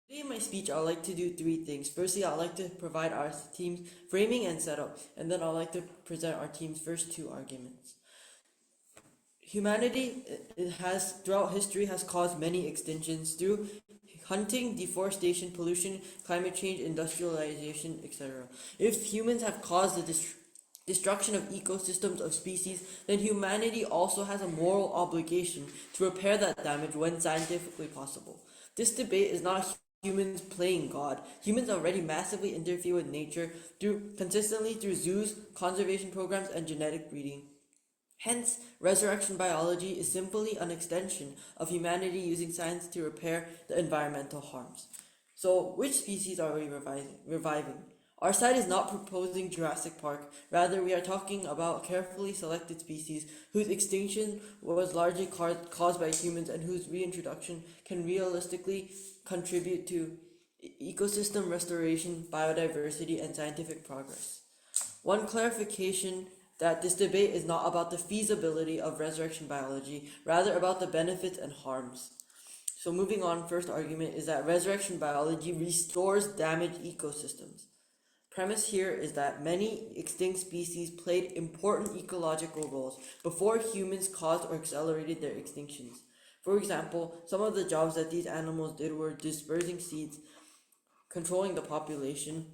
Today in my speech, I'd like to do three things. Firstly, I'd like to provide our team's framing and setup, and then I'd like to present our team's first two arguments. Humanity has, throughout history, has caused many extinctions through hunting, deforestation, pollution, climate change, industrialization, etc. If humans have caused the destruction of ecosystems of species, then humanity also has a moral obligation to repair that damage when scientifically possible. This debate is not humans playing God. Humans already massively interfere with nature consistently through zoos, conservation programs, and genetic breeding. Hence, resurrection biology is simply an extension of humanity using science to repair the environmental harms. So, which species are we reviving? Our side is not proposing Jurassic Park, rather, we are talking about carefully selected species whose extinction was largely caused by humans and whose reintroduction can realistically contribute to ecosystem restoration, biodiversity, and scientific progress. One clarification that this debate is not about the feasibility of resurrection biology, rather about the benefits and harms. So moving on, first argument is that resurrection biology restores damaged ecosystems. Premise here is that many extinct species played important ecological roles before humans caused or accelerated their extinctions. For example, some of the jobs that these animals did were dispersing seeds, controlling the population,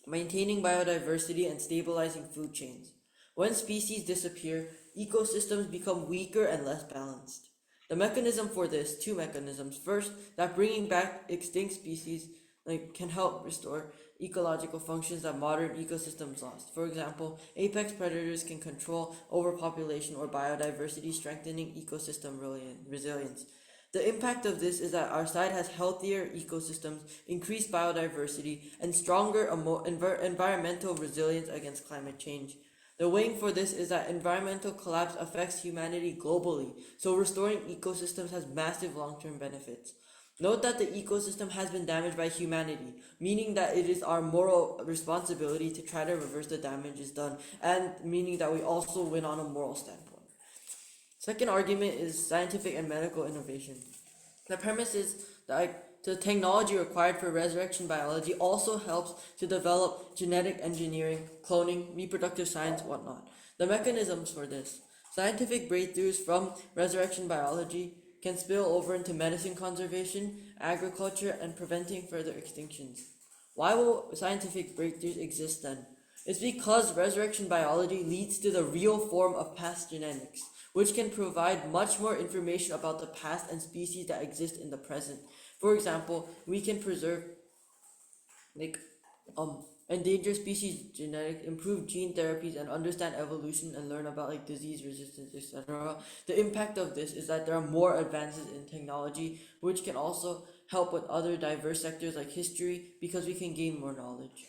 maintaining biodiversity, and stabilizing food chains. When species disappear, ecosystems become weaker and less balanced. The mechanism for this, two mechanisms. First, that bringing back extinct species can help restore ecological functions that modern ecosystems lost. For example, apex predators can control overpopulation or biodiversity, strengthening ecosystem resilience. The impact of this is that our side has healthier ecosystems, increased biodiversity, and stronger environmental resilience against climate change. The weighing for this is that environmental collapse affects humanity globally, so restoring ecosystems has massive long-term benefits. Note that the ecosystem has been damaged by humanity, meaning that it is our moral responsibility to try to reverse the damages done, and meaning that we also win on a moral standpoint. Second argument is scientific and medical innovation. The premise is that the technology required for resurrection biology also helps to develop genetic engineering, cloning, reproductive science, whatnot. The mechanisms for this. Scientific breakthroughs from resurrection biology can spill over into medicine conservation, agriculture, and preventing further extinctions. Why will scientific breakthroughs exist then? It's because resurrection biology leads to the real form of past genetics, which can provide much more information about the past and species that exist in the present. For example, we can preserve like endangered species genetics, improve gene therapies, and understand evolution and learn about disease resistance, etc. The impact of this is that there are more advances in technology, which can also help with other diverse sectors like history because we can gain more knowledge.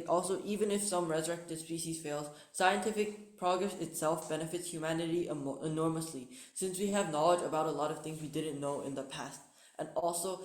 Also, even if some resurrected species fails, scientific progress itself benefits humanity enormously, since we have knowledge about a lot of things we didn't know in the past, and also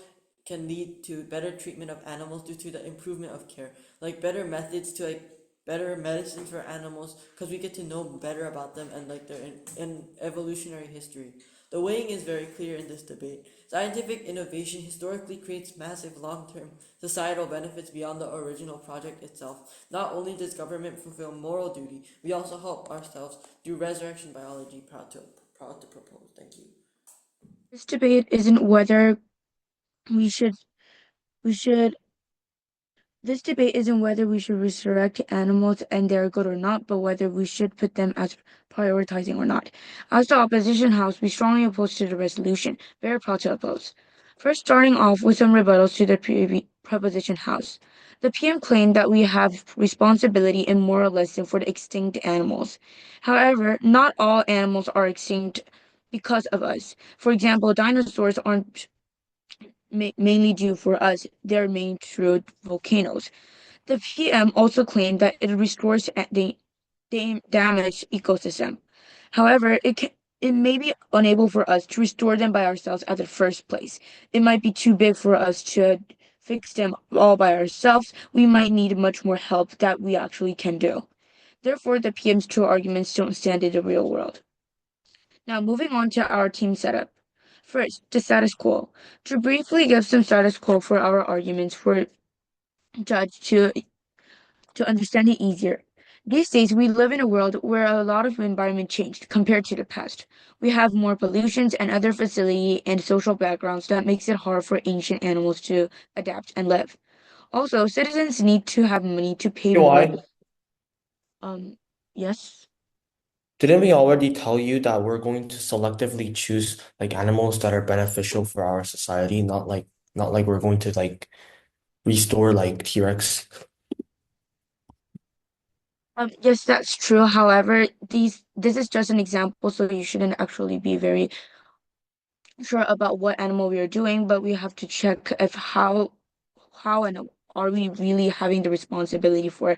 can lead to better treatment of animals due to the improvement of care, like better methods to better medicines for animals, because we get to know better about them and their in evolutionary history. The weighing is very clear in this debate. Scientific innovation historically creates massive long-term societal benefits beyond the original project itself. Not only does government fulfill moral duty, we also help ourselves through resurrection biology. Proud to propose. Thank you. This debate isn't whether we should we should this debate isn't whether we should resurrect animals and they're good or not, but whether we should put them as prioritizing or not. As the opposition house, we strongly oppose to the resolution. Very proud to oppose. First, starting off with some rebuttals to the proposition house. The PM claimed that we have responsibility and moralism for the extinct animals. However, not all animals are extinct because of us. For example, dinosaurs aren't mainly due for us, they're made through volcanoes. The PM also claimed that it restores the damaged ecosystem. However, it may be unable for us to restore them by ourselves at the first place. It might be too big for us to fix them all by ourselves. We might need much more help that we actually can do. Therefore, the PM's two arguments don't stand in the real world. Now, moving on to our team setup. First, the status quo. To briefly give some status quo for our arguments for judge to understand it easier. These days, we live in a world where a lot of environment changed compared to the past. We have more pollutions and other facility and social backgrounds that makes it hard for ancient animals to adapt and live. Also, citizens need to have money to pay more. Why? Um, yes. Didn't we already tell you that we're going to selectively choose like animals that are beneficial for our society, not like we're going to like restore like T-Rex? Yes, that's true. However, this is just an example, so you shouldn't actually be very sure about what animal we are doing, but we have to check if how and are we really having the responsibility for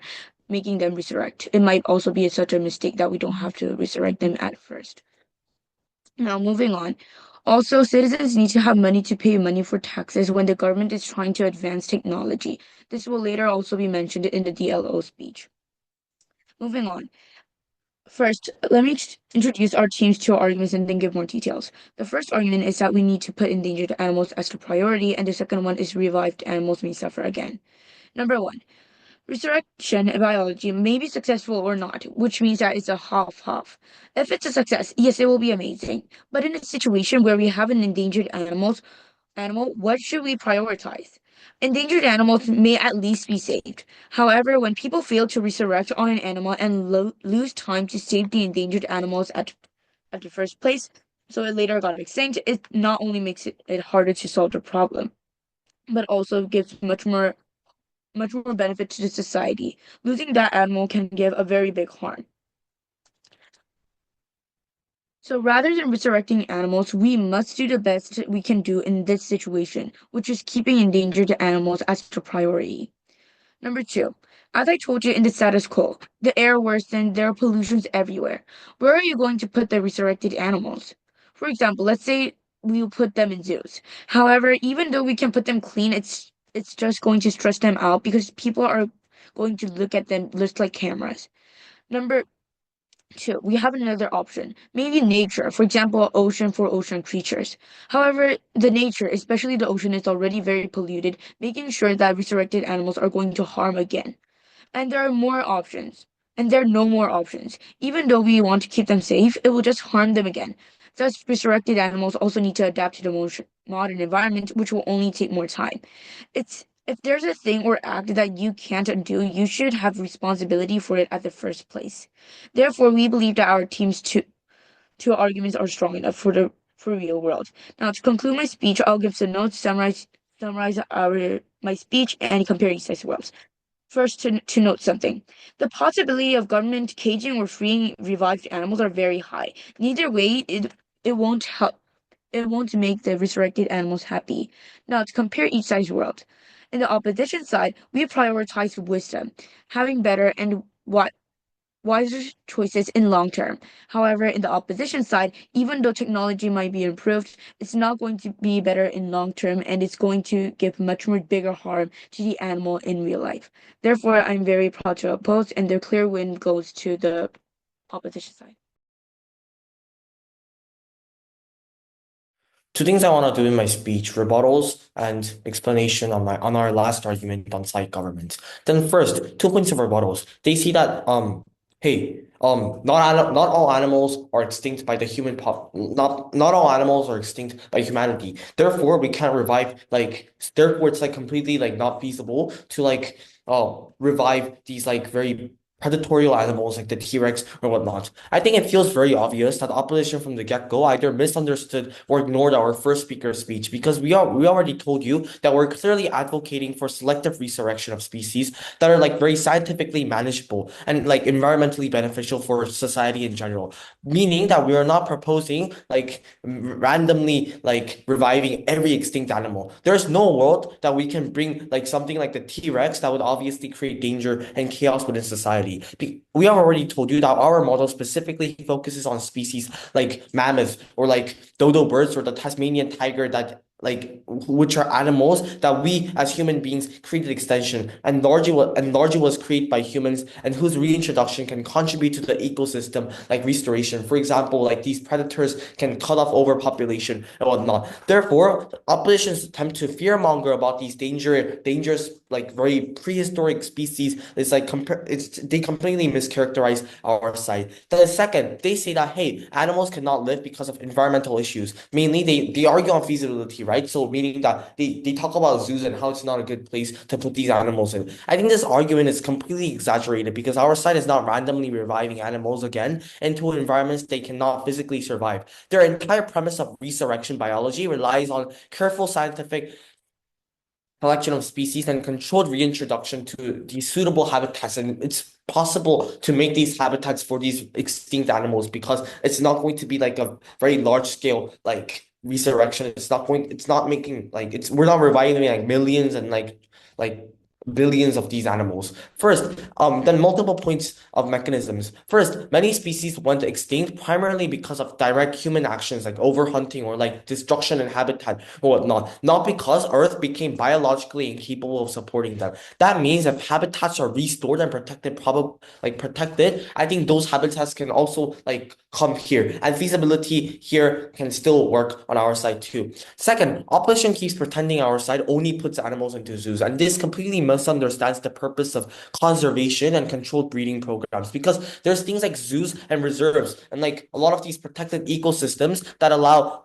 making them resurrect. It might also be such a mistake that we don't have to resurrect them at first. Now, moving on. Also, citizens need to have money to pay money for taxes when the government is trying to advance technology. This will later also be mentioned in the DLO speech. Moving on. First, let me introduce our team's two arguments and then give more details. The first argument is that we need to put endangered animals as the priority, and the second one is revived animals may suffer again. Number one, resurrection in biology may be successful or not, which means that it's a half-half. If it's a success, yes, it will be amazing. But in a situation where we have an endangered animal, what should we prioritize? Endangered animals may at least be saved. However, when people fail to resurrect on an animal and lose time to save the endangered animals at the first place, so it later got extinct, it not only makes it harder to solve the problem, but also gives much more benefit to the society. Losing that animal can give a very big harm. So rather than resurrecting animals, we must do the best we can do in this situation, which is keeping endangered animals as the priority. Number two, as I told you in the status quo, the air worsened, there are pollutions everywhere. Where are you going to put the resurrected animals? For example, let's say we put them in zoos. However, even though we can put them clean, it's just going to stress them out because people are going to look at them just like cameras. Number two, we have another option. Maybe nature, for example, ocean for ocean creatures. However, the nature, especially the ocean, is already very polluted, making sure that resurrected animals are going to harm again. And there are more options. And there are no more options. Even though we want to keep them safe, it will just harm them again. Thus, resurrected animals also need to adapt to the modern environment, which will only take more time. It's if there's a thing or act that you can't undo, you should have responsibility for it at the first place. Therefore, we believe that our team's two arguments are strong enough for real world. Now, to conclude my speech, I'll give some notes, summarize my speech, and compare each side's worlds. First, to note something. The possibility of government caging or freeing revived animals are very high. Neither way, it won't help. It won't make the resurrected animals happy. Now, to compare each side's world. In the opposition side, we prioritize wisdom, having better and wiser choices in long term. However, in the opposition side, even though technology might be improved, it's not going to be better in long term and it's going to give much more bigger harm to the animal in real life. Therefore, I'm very proud to oppose, and the clear win goes to the opposition side. Two things I want to do in my speech, rebuttals and explanation on our last argument on site government. Then first, 2 points of rebuttals. They see that hey, not all animals are extinct by the human not all animals are extinct by humanity. Therefore, we can't revive therefore it's like completely like not feasible to like revive these like very predatory animals like the T-Rex or whatnot. I think it feels very obvious that opposition from the get-go either misunderstood or ignored our first speaker's speech because we already told you that we're clearly advocating for selective resurrection of species that are like very scientifically manageable and like environmentally beneficial for society in general. Meaning that we are not proposing like randomly like reviving every extinct animal. There's no world that we can bring like something like the T-Rex that would obviously create danger and chaos within society. We have already told you that our model specifically focuses on species like mammoths or like dodo birds or the Tasmanian tiger that which are animals that we as human beings created extension and largely was created by humans and whose reintroduction can contribute to the ecosystem like restoration. For example, like these predators can cut off overpopulation and whatnot. Therefore, opposition's attempt to fearmonger about these dangerous like very prehistoric species is like they completely mischaracterize our side. The second, they say that hey, animals cannot live because of environmental issues. Mainly, they argue on feasibility, right? So meaning that they talk about zoos and how it's not a good place to put these animals in. I think this argument is completely exaggerated because our side is not randomly reviving animals again into environments they cannot physically survive. Their entire premise of resurrection biology relies on careful scientific collection of species and controlled reintroduction to these suitable habitats. And it's possible to make these habitats for these extinct animals because it's not going to be like a very large scale like resurrection. It's not making like we're not reviving like millions and like billions of these animals. First, then multiple points of mechanisms. First, many species went extinct primarily because of direct human actions like overhunting or like destruction in habitat or whatnot, not because Earth became biologically incapable of supporting them. That means if habitats are restored and protected, I think those habitats can also like come here, and feasibility here can still work on our side too. Second, opposition keeps pretending our side only puts animals into zoos, and this completely misunderstands the purpose of conservation and controlled breeding programs because there's things like zoos and reserves and like a lot of these protected ecosystems that allow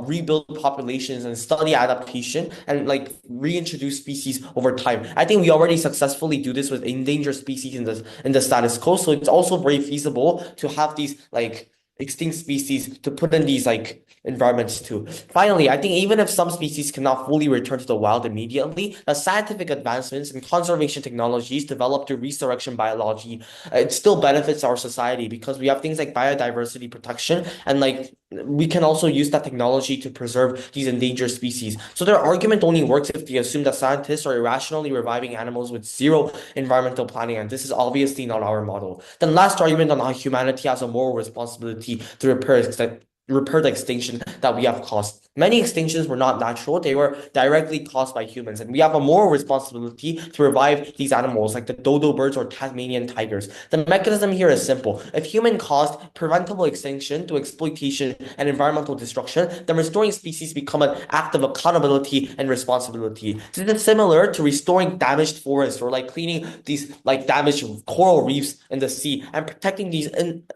rebuild populations and study adaptation and like reintroduce species over time. I think we already successfully do this with endangered species in the status quo. So it's also very feasible to have these like extinct species to put in these like environments too. Finally, I think even if some species cannot fully return to the wild immediately, the scientific advancements and conservation technologies developed through resurrection biology, it still benefits our society because we have things like biodiversity protection and like we can also use that technology to preserve these endangered species. So their argument only works if they assume that scientists are irrationally reviving animals with zero environmental planning, and this is obviously not our model. Then last argument on how humanity has a moral responsibility to repair the extinction that we have caused. Many extinctions were not natural, they were directly caused by humans, and we have a moral responsibility to revive these animals like the dodo birds or Tasmanian tigers. The mechanism here is simple. If human caused preventable extinction through exploitation and environmental destruction, then restoring species become an act of accountability and responsibility. This is similar to restoring damaged forests or like cleaning these like damaged coral reefs in the sea and protecting these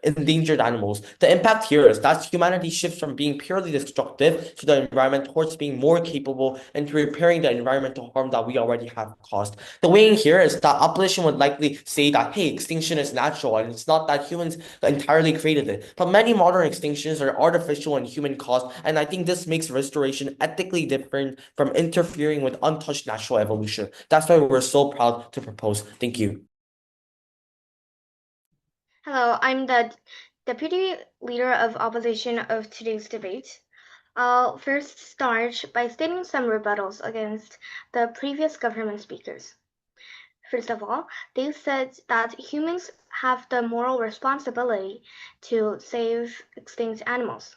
endangered animals. The impact here is that humanity shifts from being purely destructive to the environment towards being more capable and to repairing the environmental harm that we already have caused. The way in here is that opposition would likely say that, hey, extinction is natural and it's not that humans entirely created it. But many modern extinctions are artificial and human caused, and I think this makes restoration ethically different from interfering with untouched natural evolution. That's why we're so proud to propose. Thank you. Hello, I'm the deputy leader of opposition of today's debate. I'll first start by stating some rebuttals against the previous government speakers. First of all, they said that humans have the moral responsibility to save extinct animals.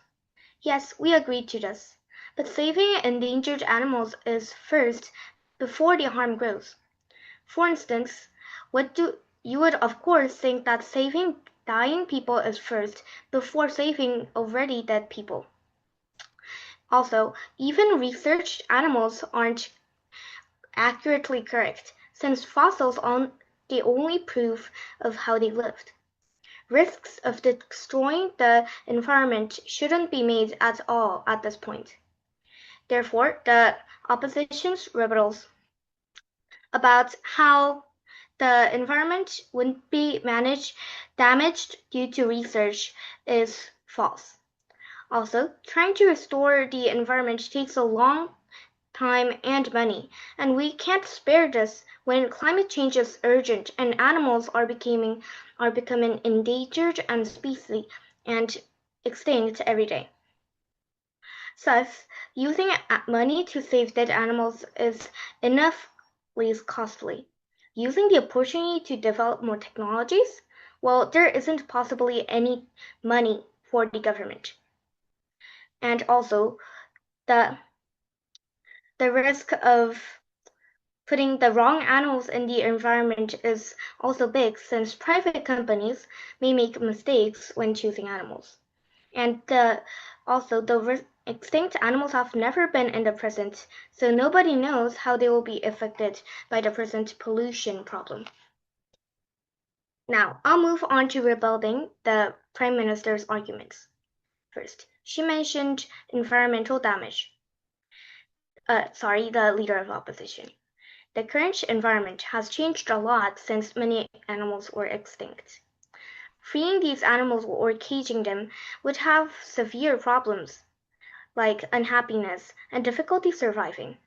Yes, we agree to this, but saving endangered animals is first before the harm grows. For instance, you would of course think that saving dying people is first before saving already dead people. Also, even researched animals aren't accurately correct, since fossils are the only proof of how they lived. Risks of destroying the environment shouldn't be made at all at this point. Therefore, the opposition's rebuttals about how the environment wouldn't be damaged due to research is false. Also, trying to restore the environment takes a long time and money, and we can't spare this when climate change is urgent and animals are becoming endangered and species and extinct every day. Thus, using money to save dead animals is enough less costly. Using the opportunity to develop more technologies, well, there isn't possibly any money for the government. And also, the risk of putting the wrong animals in the environment is also big, since private companies may make mistakes when choosing animals. And also, the extinct animals have never been in the present, so nobody knows how they will be affected by the present pollution problem. Now, I'll move on to rebuilding the Prime Minister's arguments. First, she mentioned environmental damage. The leader of opposition. The current environment has changed a lot since many animals were extinct. Freeing these animals or caging them would have severe problems, like unhappiness and difficulty surviving,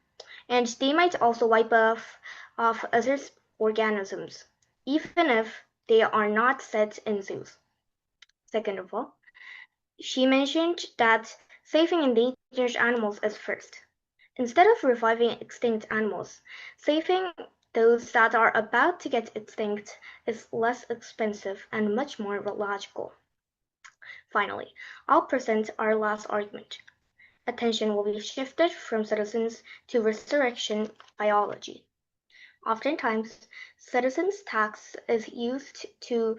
and they might also wipe off other organisms, even if they are not set in zoos. Second of all, she mentioned that saving endangered animals is first. Instead of reviving extinct animals, saving those that are about to get extinct is less expensive and much more logical. Finally, I'll present our last argument. Attention will be shifted from citizens to resurrection biology. Oftentimes, citizens' tax is used to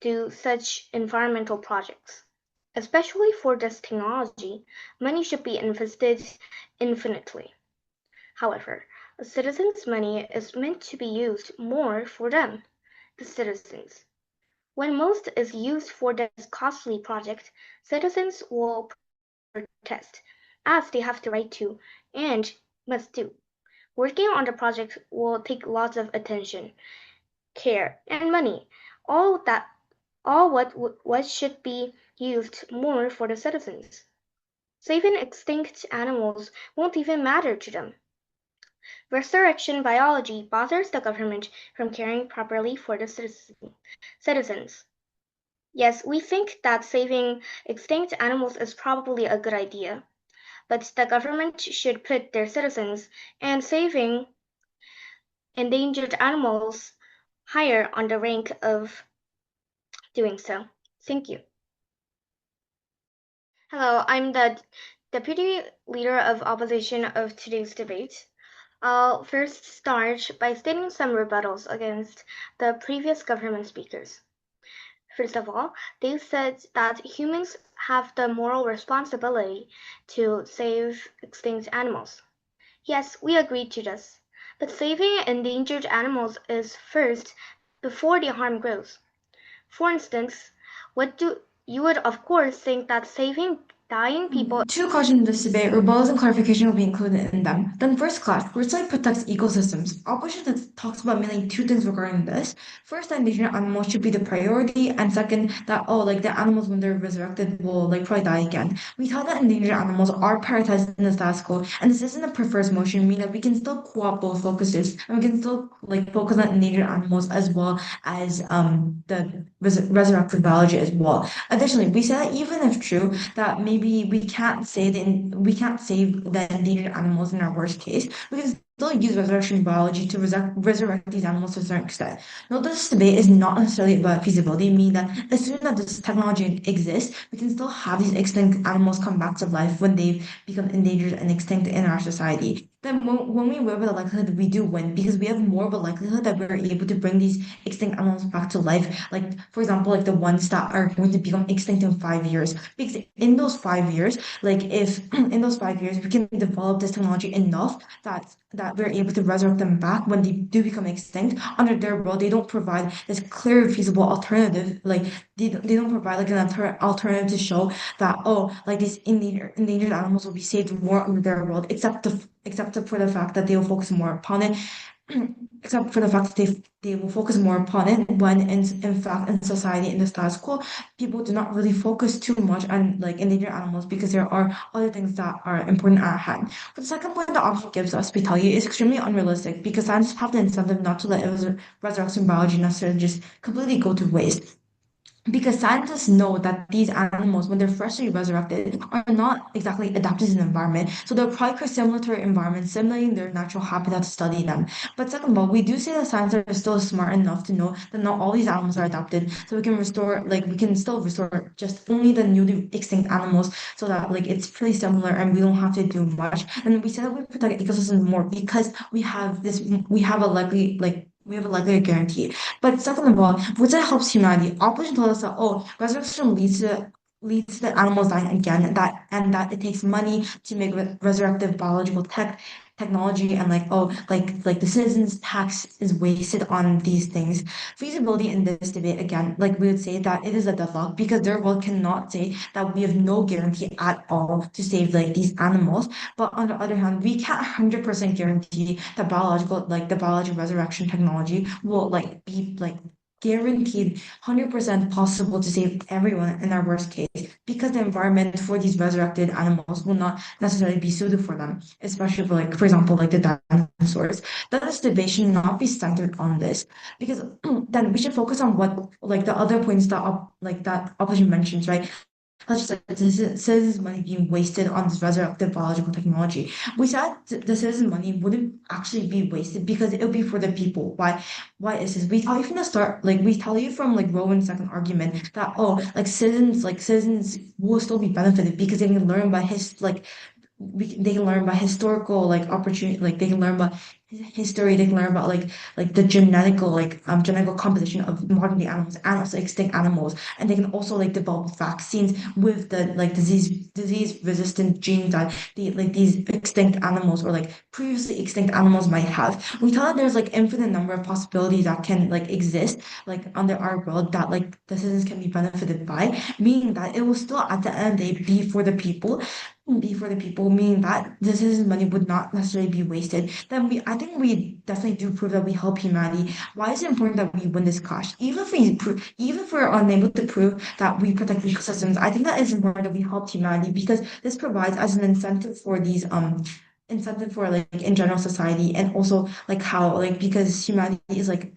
do such environmental projects. Especially for this technology, money should be invested infinitely. However, a citizen's money is meant to be used more for them, the citizens. When most is used for this costly project, citizens will protest, as they have the right to and must do. Working on the project will take lots of attention, care, and money. What should be used more for the citizens. Saving extinct animals won't even matter to them. Resurrection biology bothers the government from caring properly for the citizens. Yes, we think that saving extinct animals is probably a good idea, but the government should put their citizens and saving endangered animals higher on the rank of doing so. Thank you. Hello, I'm the deputy leader of opposition of today's debate. I'll first start by stating some rebuttals against the previous government speakers. First of all, they said that humans have the moral responsibility to save extinct animals. Yes, we agree to this, but saving endangered animals is first before the harm grows. For instance, you would of course think that saving dying people. Two questions in this debate, rebuttals and clarification will be included in them. Then first class, which side protects ecosystems? Opposition talks about mainly two things regarding this. First, that endangered animals should be the priority, and second, that the animals when they're resurrected will probably die again. We thought that endangered animals are prioritized in the status quo, and this isn't a prefers motion, meaning that we can still co-opt both focuses, and we can still focus on endangered animals as well as the resurrected biology as well. Additionally, we said that even if true, that maybe we can't save the endangered animals in our worst case, we can still use resurrection biology to resurrect these animals to a certain extent. Note that this debate is not necessarily about feasibility, meaning that assuming that this technology exists, we can still have these extinct animals come back to life when they've become endangered and extinct in our society. Then when we weigh the likelihood, we do win because we have more of a likelihood that we're able to bring these extinct animals back to life. Like, for example, the ones that are going to become extinct in 5 years. Because in those 5 years, if in those 5 years we can develop this technology enough that we're able to resurrect them back when they do become extinct, under their world, they don't provide this clear, feasible alternative. They don't provide an alternative to show that, these endangered animals will be saved more under their world, except for the fact that they will focus more upon it. Except for the fact that they will focus more upon it when in fact in society in the status quo people do not really focus too much on endangered animals because there are other things that are important at hand. But the second point the option gives us, we tell you, is extremely unrealistic because scientists have the incentive not to let resurrection biology necessarily just completely go to waste. because scientists know that these animals, when they're freshly resurrected, are not exactly adapted to the environment. So they'll probably create similar to their environment, simulating their natural habitat to study them. But second of all, we do say that scientists are still smart enough to know that not all these animals are adapted. So we can restore, like, we can still restore just only the newly extinct animals so that, like, it's pretty similar and we don't have to do much. And we say that we protect ecosystems more because we have a likely, like, we have a likely guarantee. But second of all, which helps humanity. Opposition told us that resurrection leads to the animals dying again, and that it takes money to make resurrective biological technology, and like the citizens tax is wasted on these things. Feasibility in this debate again, like we would say that it is a deadlock because their world cannot say that we have no guarantee at all to save like these animals. But on the other hand, we can't 100% guarantee that the biological resurrection technology will like be like guaranteed 100% possible to save everyone in our worst case because the environment for these resurrected animals will not necessarily be suited for them, especially for like, for example, like the dinosaurs. That this debate should not be centered on this because then we should focus on what like the other points that opposition mentions, right? Such as citizens' money being wasted on this resurrected biological technology. We said the citizens' money wouldn't actually be wasted because it would be for the people. Why is this? We tell you from the start, like we tell you from like Rowan's second argument that citizens will still be benefited because they can learn by they can learn about historical like opportunity, like they can learn about history, they can learn about like the genetical composition of modern day animals and also extinct animals, and they can also like develop vaccines with the like disease resistant genes that these extinct animals or like previously extinct animals might have. We tell that there's like infinite number of possibilities that can like exist like under our world that like the citizens can be benefited by, meaning that it will still at the end of the day meaning that the citizens' money would not necessarily be wasted. I think we definitely do prove that we help humanity. Why is it important that we win this clash? Even if we're unable to prove that we protect ecosystems, I think that it's important that we help humanity because this provides as an incentive for these incentive for like in general society, and also like how like because humanity is like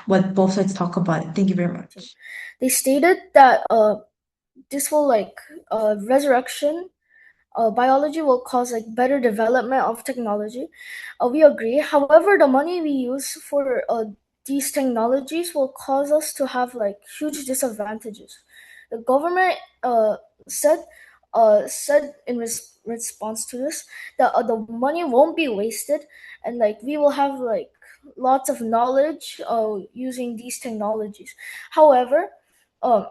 what both sides talk about. Thank you very much. They stated that this will resurrection biology will cause like better development of technology. We agree. However, the money we use for these technologies will cause us to have like huge disadvantages. The government said said in response to this that the money won't be wasted, and like we will have like lots of knowledge using these technologies. However, um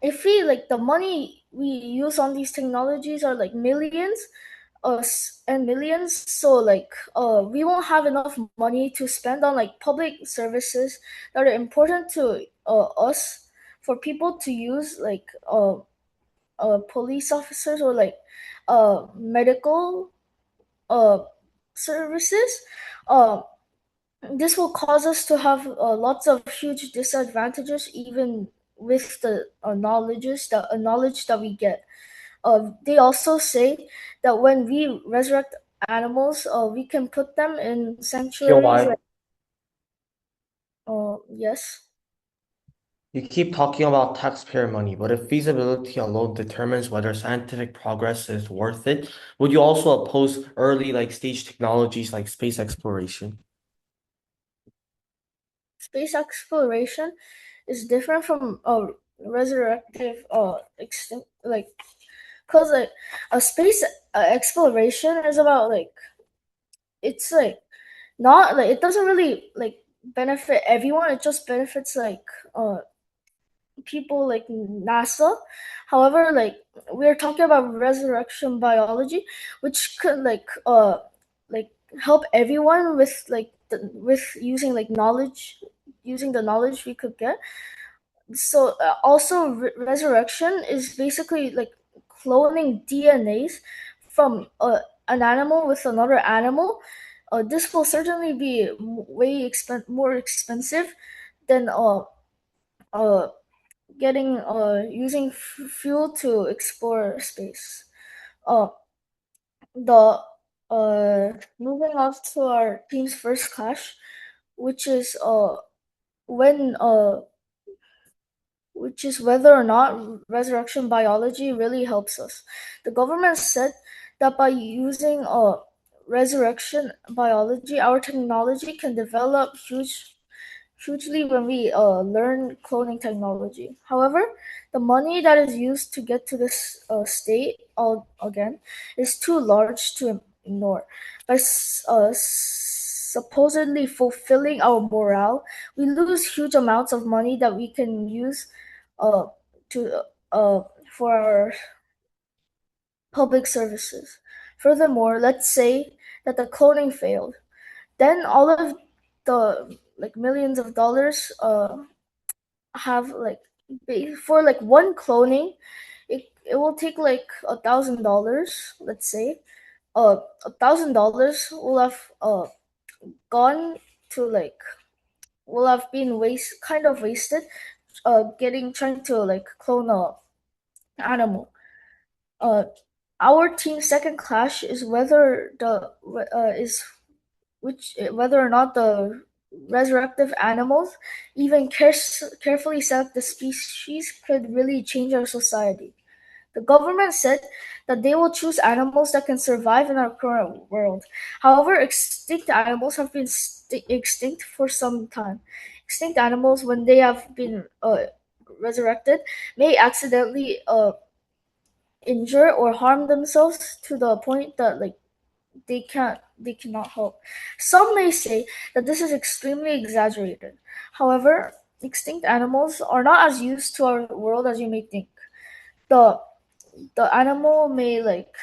if we like the money we use on these technologies are like millions and millions, so like we won't have enough money to spend on like public services that are important to us, for people to use like police officers or like medical uh services. uh this will cause us to have lots of huge disadvantages, even with the knowledge that we get. They also say that when we resurrect animals, we can put them in You know sanctuaries. why? Yes. You keep talking about taxpayer money, but if feasibility alone determines whether scientific progress is worth it, would you also oppose early like stage technologies like space exploration? Space exploration is different from resurrective extinct, like, because like a space exploration is about like, it's like not like, it doesn't really like benefit everyone, it just benefits like people like NASA. However, like we're talking about resurrection biology, which could like help everyone with with using like knowledge, using the knowledge we could get. So also resurrection is basically like cloning DNAs from an animal with another animal. This will certainly be more expensive than uh getting using fuel to explore space. Uh, the Moving on to our team's first clash, which is when which is whether or not resurrection biology really helps us. The government said that by using resurrection biology, our technology can develop hugely when we learn cloning technology. However, the money that is used to get to this state again is too large to ignore. By supposedly fulfilling our morale, we lose huge amounts of money that we can use uh, to for our public services. Furthermore, let's say that the cloning failed, then all of the like millions of dollars have like for like one cloning, it will take like $1,000. Let's say $1,000 will have gone to like will have been wasted getting trying to like clone a animal. uh our team's second clash is whether or not the resurrective animals, even carefully select the species, could really change our society. The government said that they will choose animals that can survive in our current world. However, extinct animals have been extinct for some time. Extinct animals, when they have been resurrected, may accidentally injure or harm themselves to the point that like they cannot help. Some may say that this is extremely exaggerated. However, extinct animals are not as used to our world as you may think. The the animal may like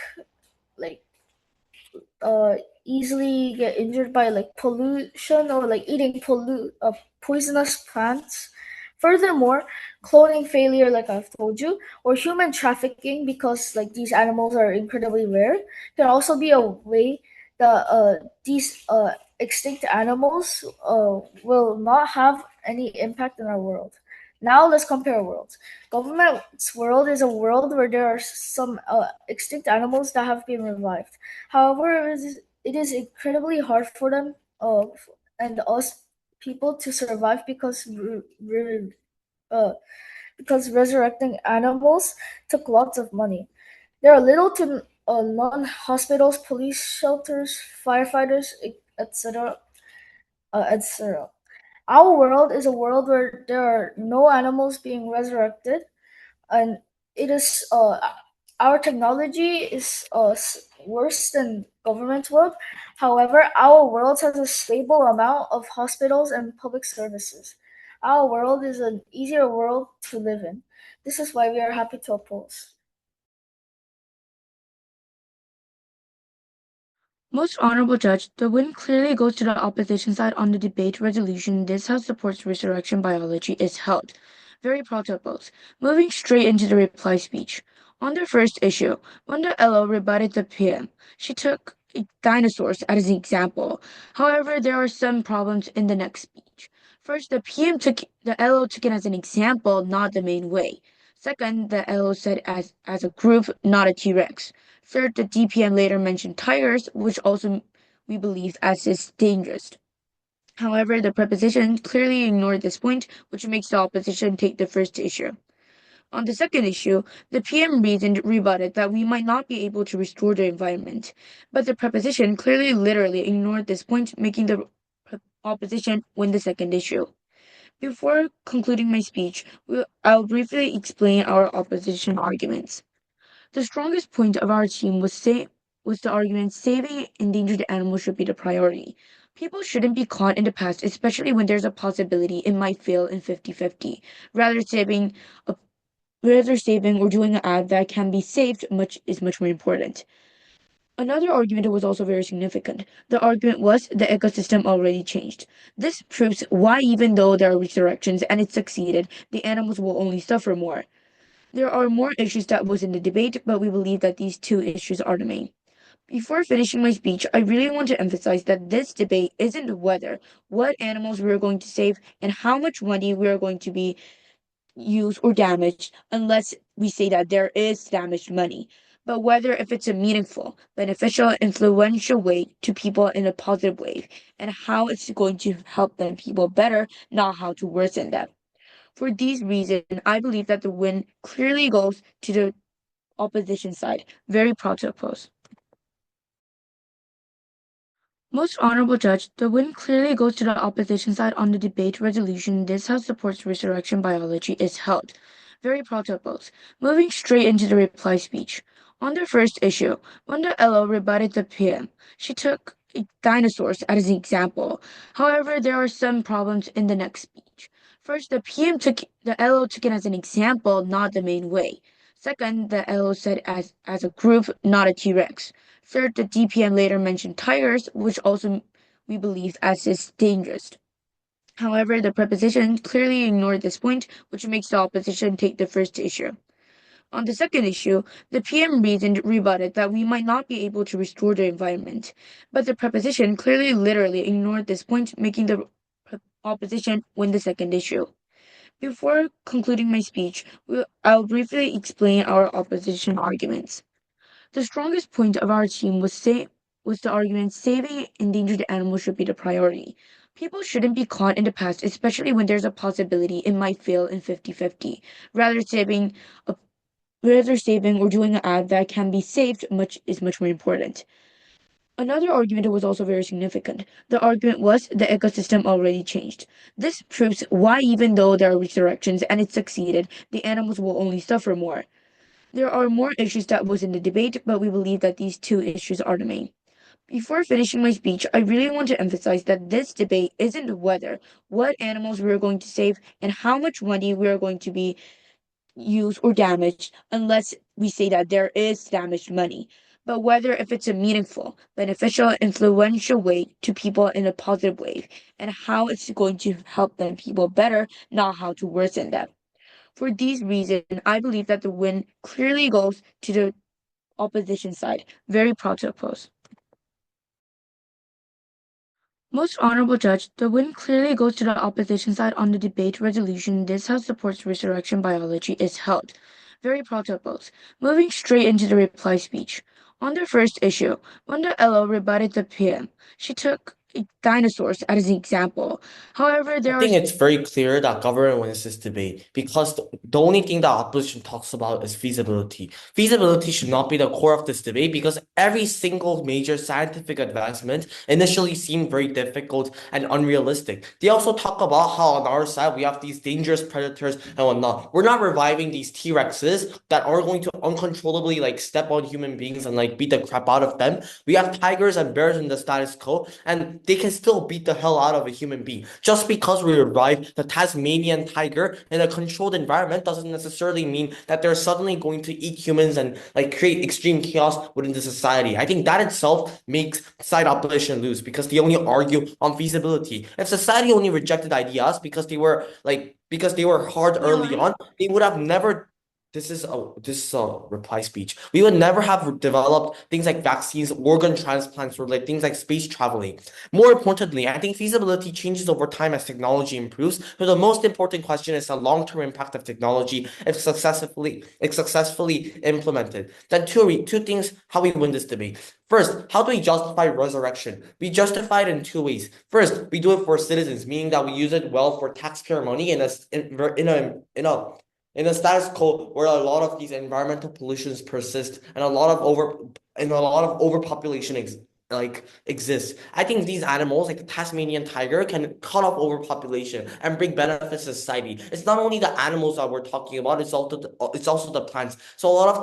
uh easily get injured by like pollution or like eating poisonous plants. Furthermore, cloning failure, like I've told you, or human trafficking, because like these animals are incredibly rare, can also be a way that these extinct animals will not have any impact in our world. Now let's compare worlds. Government's world is a world where there are some extinct animals that have been revived. However, it is incredibly hard for them and us people to survive uh, because resurrecting animals took lots of money. There are little to none hospitals, police shelters, firefighters, etc. etc. Our world is a world where there are no animals being resurrected, and it is our technology is worse than government's world. However, our world has a stable amount of hospitals and public services. Our world is an easier world to live in. This is why we are happy to oppose. Most honorable judge, the win clearly goes to the opposition side on the debate resolution. This House supports resurrection biology is held. Very proud to oppose. Moving straight into the reply speech. On the first issue, when the LO rebutted the PM, she took dinosaurs as an example. However, there are some problems in the next speech. First, the LO took it as an example, not the main way. Second, the LO said as a group, not a T-Rex. Third, the DPM later mentioned tigers, which also we believe as is dangerous. However, the preposition clearly ignored this point, which makes the opposition take the first issue. On the second issue, the PM reasoned rebutted that we might not be able to restore the environment, but the preposition clearly literally ignored this point, making the opposition win the second issue. Before concluding my speech, I'll briefly explain our opposition arguments. The strongest point of our team was the argument saving endangered animals should be the priority. People shouldn't be caught in the past, especially when there's a possibility it might fail in 50-50. Rather saving a rather saving or doing an ad that can be saved much more important. Another argument was also very significant. The argument was the ecosystem already changed. This proves why even though there are resurrections and it succeeded, the animals will only suffer more. There are more issues that was in the debate, but we believe that these two issues are the main. Before finishing my speech, I really want to emphasize that this debate isn't whether what animals we are going to save and how much money we are going to be used or damaged, unless we say that there is damaged money, but whether if it's a meaningful, beneficial, influential way to people in a positive way, and how it's going to help them people better, not how to worsen them. For these reasons, I believe that the win clearly goes to the opposition side. Very proud to oppose. Most honorable judge, the win clearly goes to the opposition side on the debate resolution. This House supports resurrection biology is held. Very proud to oppose. Moving straight into the reply speech. On the first issue, when the LO rebutted the PM, she took dinosaurs as an example. However, there are some problems in the next speech. First, the LO took it as an example, not the main way. Second, the LO said as a group, not a T-Rex. Third, the DPM later mentioned tigers, which also we believe as is dangerous. However, the preposition clearly ignored this point, which makes the opposition take the first issue. On the second issue, the PM rebutted that we might not be able to restore the environment, but the preposition clearly literally ignored this point, making the opposition win the second issue. Before concluding my speech, I'll briefly explain our opposition arguments. The strongest point of our team was the argument saving endangered animals should be the priority. People shouldn't be caught in the past, especially when there's a possibility it might fail in 50-50. Rather saving or doing an ad that can be saved is much more important. Another argument was also very significant. The argument was the ecosystem already changed. This proves why even though there are resurrections and it succeeded, the animals will only suffer more. There are more issues that was in the debate, but we believe that these two issues are the main. Before finishing my speech, I really want to emphasize that this debate isn't whether what animals we are going to save and how much money we are going to be used or damaged, unless we say that there is damaged money, but whether if it's a meaningful, beneficial, influential way to people in a positive way, and how it's going to help them people better, not how to worsen them. For these reasons, I believe that the win clearly goes to the opposition side. Very proud to oppose. Most honorable judge, the win clearly goes to the opposition side on the debate resolution. This House supports resurrection biology is held. Very proud to oppose. Moving straight into the reply speech. On the first issue, when the LO rebutted the PM, she took dinosaurs as an example. However, I there are think it's very clear that government wins this debate because the only thing that opposition talks about is feasibility. Feasibility should not be the core of this debate because every single major scientific advancement initially seemed very difficult and unrealistic. They also talk about how on our side we have these dangerous predators and whatnot. We're not reviving these T-Rexes that are going to uncontrollably like step on human beings and like beat the crap out of them. We have tigers and bears in the status quo, and they can still beat the hell out of a human being. Just because we revive the Tasmanian tiger in a controlled environment doesn't necessarily mean that they're suddenly going to eat humans and like create extreme chaos within the society. I think that itself makes side opposition lose because they only argue on feasibility. If society only rejected ideas because they were hard early on, they would have never. This is a reply speech. We would never have developed things like vaccines, organ transplants, or like things like space traveling. More importantly, I think feasibility changes over time as technology improves. But the most important question is the long-term impact of technology if successfully implemented. Then two things how we win this debate. First, how do we justify resurrection? We justify it in two ways. First, we do it for citizens, meaning that we use it well for taxpayer money in a status quo where a lot of these environmental pollutions persist and a lot of overpopulation exists. I think these animals, like the Tasmanian tiger, can cut off overpopulation and bring benefits to society. It's not only the animals that we're talking about; it's also the plants. So a lot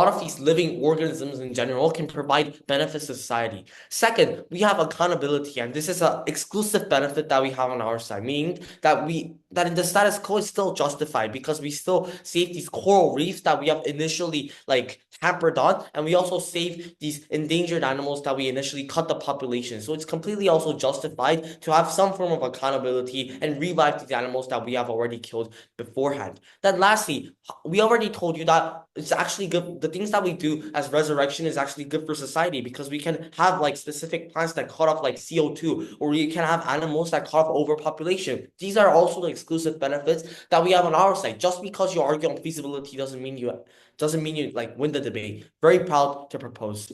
of these living organisms in general can provide benefits to society. Second, we have accountability, and this is an exclusive benefit that we have on our side, meaning that in the status quo is still justified because we still save these coral reefs that we have initially like hampered on, and we also save these endangered animals that we initially cut the population. So it's completely also justified to have some form of accountability and revive these animals that we have already killed beforehand. Then lastly, we already told you that it's actually good. The things that we do as resurrection is actually good for society because we can have like specific plants that cut off like CO2, or we can have animals that cut off overpopulation. These are also the exclusive benefits that we have on our side. Just because you argue on feasibility doesn't mean you like win the debate. Very proud to propose.